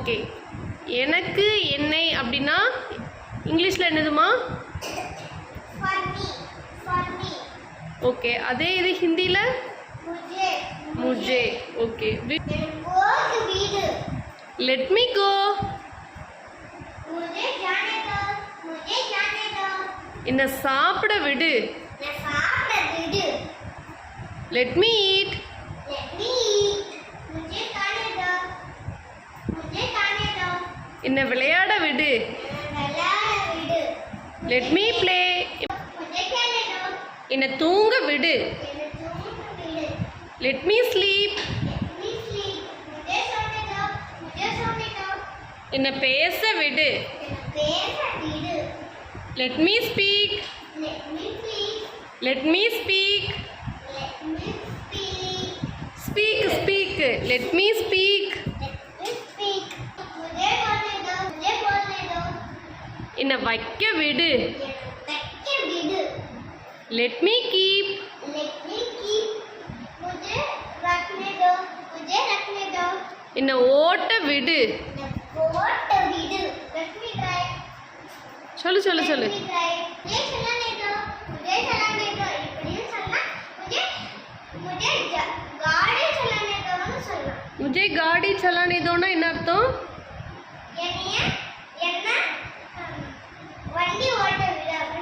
Okay. எனக்கு என்னை அப்படின்னா இங்கிலீஷில் என்னதுமா? ஓகே. அதே இது ஹிந்தியில் முஜே. ஓகே. Let me go. என்னை சாப்பிட விடு. Let me eat. என்னை விளையாட விடு. Let me play. என்னை தூங்க விடு. Let me sleep. என்னை பேச விடு. Let me speak. Let me speak. Speak speak. Let me speak. என்னை வைக்க விடு. Let me keep. என்னை ஓட்ட விடு. சொல்லு சொல்லு சொல்லு. मुझे गाड़ी चलाने दो ना என்ன அர்த்தம்?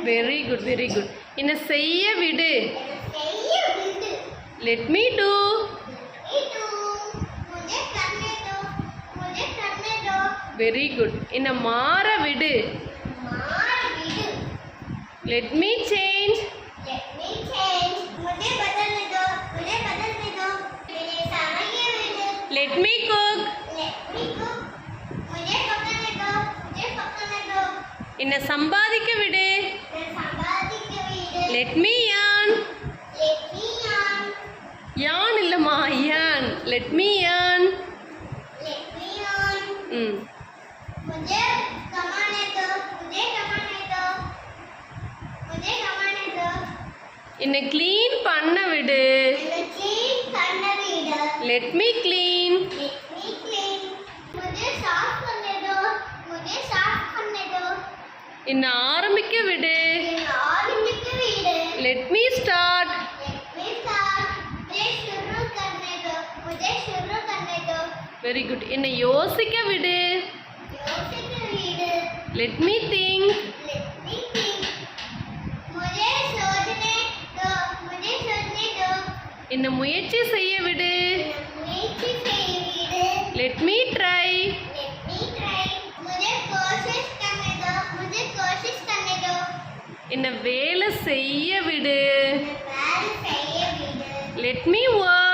Very good very good. என்ன செய்ய விடு. Let me do. Very good. என்ன மாற விடு. Let me change. Let me cook. என்ன சம்பாதிக்க விடு. லெட் மீ யான். யான் இல்லம்மா யான். லெட் மீ யான். என்னை க்ளீன் பண்ண விடு. Let me clean. என்னை ஆரம்பிக்க விடு. Let me start. Very good. என்னை யோசிக்க விடு. Let me think. என்னை முயற்சி செய்ய விடு. Let me try. என்னை வேலை செய்ய விடு. Let me work.